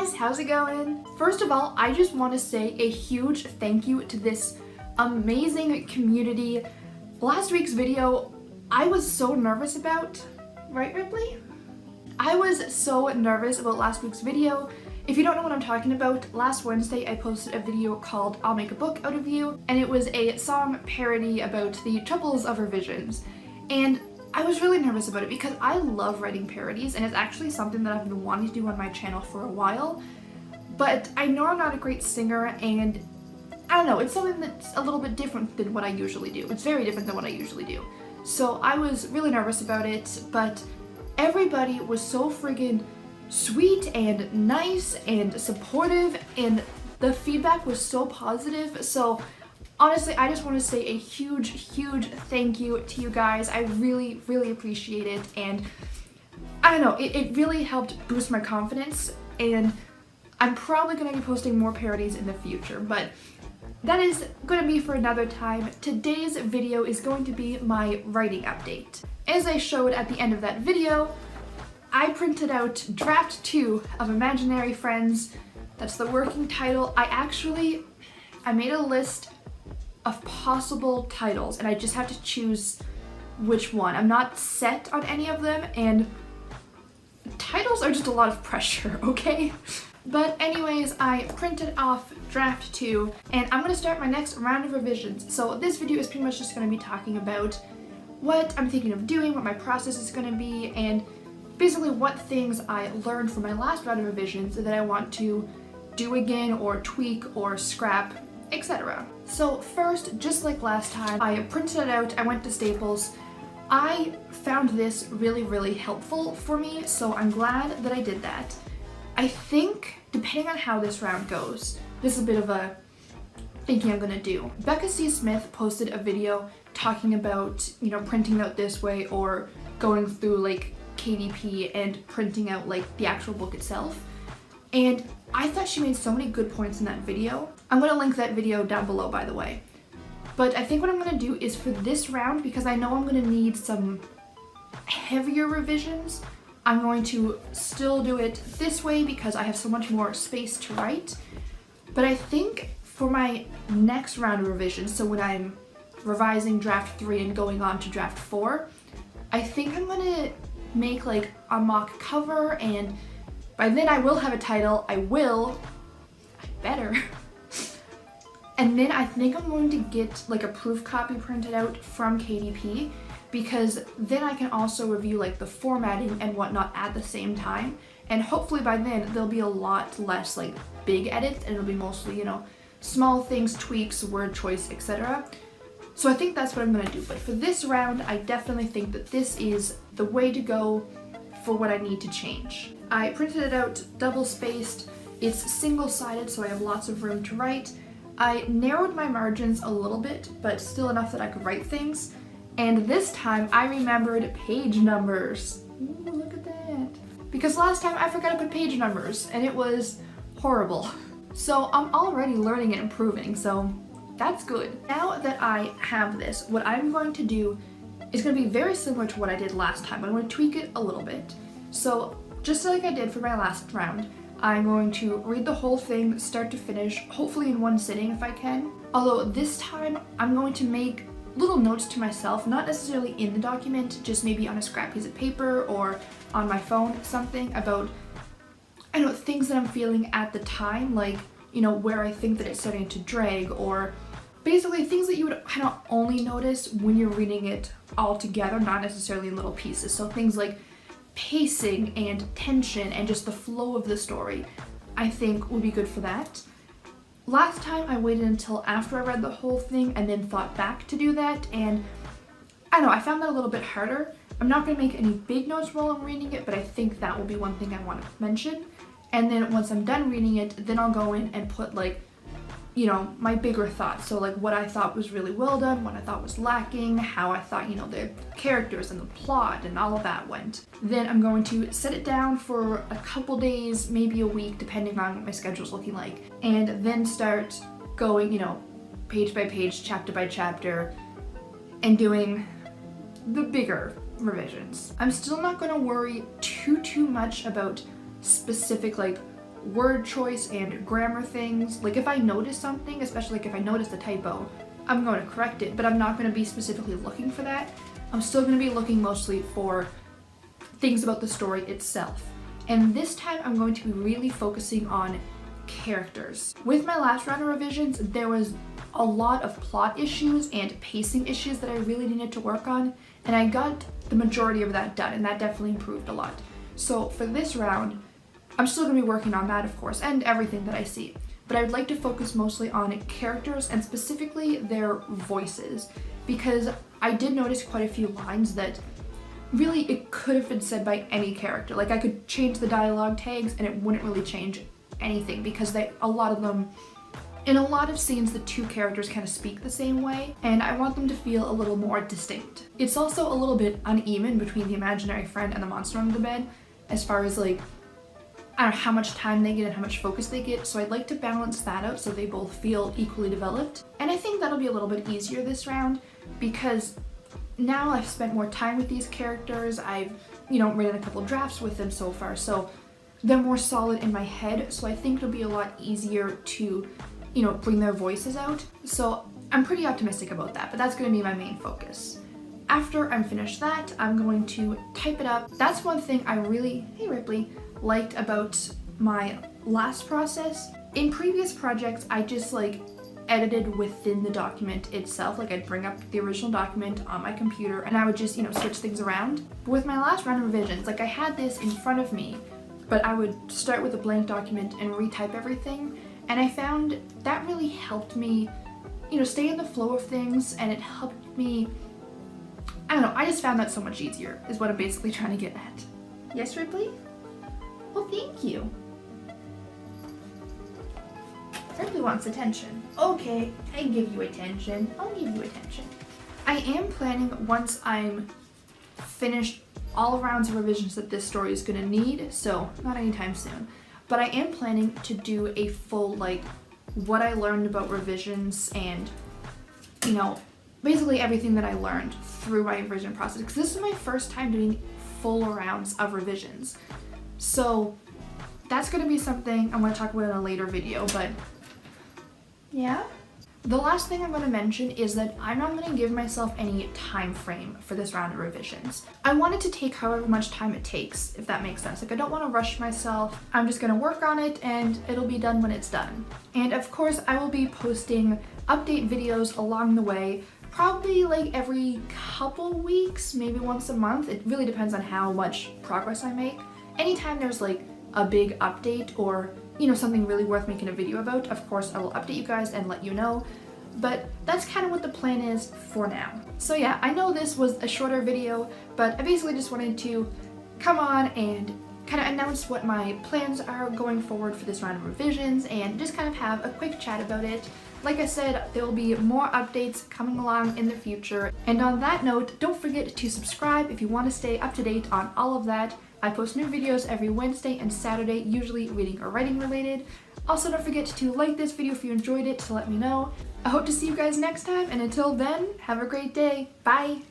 guys, how's it going? First of all, I just want to say a huge thank you to this amazing community. Last week's video, I was so nervous about, right Ripley? I was so nervous about last week's video. If you don't know what I'm talking about, last Wednesday I posted a video called I'll Make a Book Out of You, and it was a song parody about the troubles of revisions. And I was really nervous about it because I love writing parodies, and it's actually something that I've been wanting to do on my channel for a while. But I know I'm not a great singer, and I don't know, it's something that's a little bit different than what I usually do. It's very different than what I usually do. So I was really nervous about it, but everybody was so friggin' sweet and nice and supportive, and the feedback was so positive. So honestly, I just want to say a huge thank you to you guys. I really appreciate it, and I don't know, it really helped boost my confidence, and I'm probably going to be posting more parodies in the future, but that is going to be for another time. Today's video is going to be my writing update. As I showed at the end of that video, I printed out draft 2 of Imaginary Friends. That's the working title. I made a list of possible titles, and I just have to choose which one. I'm not set on any of them, and titles are just a lot of pressure, okay? But anyways, I printed off draft 2, and I'm going to start my next round of revisions. So this video is pretty much just going to be talking about what I'm thinking of doing, what my process is going to be, and basically what things I learned from my last round of revisions that I want to do again or tweak or scrap, etc. So first, just like last time, I printed it out, I went to Staples. I found this really helpful for me, so I'm glad that I did that. I think, depending on how this round goes, this is a bit of a thinking I'm gonna do. Becca C. Smith posted a video talking about, you know, printing out this way or going through like KDP and printing out like the actual book itself. And I thought she made so many good points in that video. I'm gonna link that video down below, by the way. But I think what I'm gonna do is for this round, because I know I'm gonna need some heavier revisions, I'm going to still do it this way because I have so much more space to write. But I think for my next round of revisions, so when I'm revising draft 3 and going on to draft 4, I think I'm gonna make like a mock cover, and by then I will have a title. I better. And then I think I'm going to get like a proof copy printed out from KDP, because then I can also review like the formatting and whatnot at the same time, and hopefully by then there'll be a lot less like big edits, and it'll be mostly, you know, small things, tweaks, word choice, etc. So I think that's what I'm gonna do. But for this round, I definitely think that this is the way to go for what I need to change. I printed it out double-spaced. It's single-sided, so I have lots of room to write. I narrowed my margins a little bit, but still enough that I could write things. And this time, I remembered page numbers. Ooh, look at that. Because last time I forgot to put page numbers, and it was horrible. So I'm already learning and improving, so that's good. Now that I have this, what I'm going to do is going to be very similar to what I did last time. I'm going to tweak it a little bit. So just like I did for my last round, I'm going to read the whole thing start to finish, hopefully in one sitting if I can. Although this time I'm going to make little notes to myself, not necessarily in the document, just maybe on a scrap piece of paper or on my phone, something about, I don't know, things that I'm feeling at the time, like, you know, where I think that it's starting to drag, or basically things that you would kind of only notice when you're reading it all together, not necessarily in little pieces. So things like pacing and tension and just the flow of the story, I think would be good for that. Last time I waited until after I read the whole thing and then thought back to do that, and I don't know, I found that a little bit harder. I'm not going to make any big notes while I'm reading it, but I think that will be one thing I want to mention. And then once I'm done reading it, then I'll go in and put like, you know, my bigger thoughts. So like what I thought was really well done, what I thought was lacking, how I thought, you know, the characters and the plot and all of that went. Then I'm going to set it down for a couple days, maybe a week, depending on what my schedule's looking like. And then start going, you know, page by page, chapter by chapter, and doing the bigger revisions. I'm still not going to worry too much about specific like word choice and grammar things. Like if I notice something, especially like if I notice a typo, I'm going to correct it, but I'm not going to be specifically looking for that. I'm still going to be looking mostly for things about the story itself. And this time I'm going to be really focusing on characters. With my last round of revisions, there was a lot of plot issues and pacing issues that I really needed to work on, and I got the majority of that done, and that definitely improved a lot. So for this round, I'm still going to be working on that, of course, and everything that I see. But I would like to focus mostly on characters and specifically their voices, because I did notice quite a few lines that really it could have been said by any character. Like I could change the dialogue tags and it wouldn't really change anything, because a lot of them, in a lot of scenes, the two characters kind of speak the same way, and I want them to feel a little more distinct. It's also a little bit uneven between the imaginary friend and the monster under the bed, as far as like, I don't know how much time they get and how much focus they get, so I'd like to balance that out so they both feel equally developed. And I think that'll be a little bit easier this round, because now I've spent more time with these characters. I've, written a couple drafts with them so far, so they're more solid in my head, so I think it'll be a lot easier to, bring their voices out. So I'm pretty optimistic about that, but that's going to be my main focus. After I'm finished that, I'm going to type it up. That's one thing I really, hey Ripley, liked about my last process. In previous projects, I just edited within the document itself. Like I'd bring up the original document on my computer and I would just, switch things around. But with my last round of revisions, I had this in front of me, but I would start with a blank document and retype everything. And I found that really helped me, stay in the flow of things, and it helped me, I don't know, I just found that so much easier, is what I'm basically trying to get at. Yes, Ripley? Well, thank you. Ripley wants attention. Okay, I give you attention. I'll give you attention. I am planning, once I'm finished all rounds of revisions that this story is gonna need, so not anytime soon, but I am planning to do a full, what I learned about revisions and, basically everything that I learned through my revision process, because this is my first time doing full rounds of revisions. So that's going to be something I'm going to talk about in a later video, but yeah. The last thing I'm going to mention is that I'm not going to give myself any time frame for this round of revisions. I want it to take however much time it takes, if that makes sense. I don't want to rush myself. I'm just going to work on it and it'll be done when it's done. And of course, I will be posting update videos along the way, probably every couple weeks, maybe once a month. It really depends on how much progress I make. Anytime there's a big update or something really worth making a video about, of course I will update you guys and let you know, but that's kind of what the plan is for now. So yeah, I know this was a shorter video, but I basically just wanted to come on and kind of announce what my plans are going forward for this round of revisions and just kind of have a quick chat about it. Like I said, there will be more updates coming along in the future. And on that note, don't forget to subscribe if you want to stay up to date on all of that. I post new videos every Wednesday and Saturday, usually reading or writing related. Also, don't forget to like this video if you enjoyed it to let me know. I hope to see you guys next time, and until then, have a great day. Bye!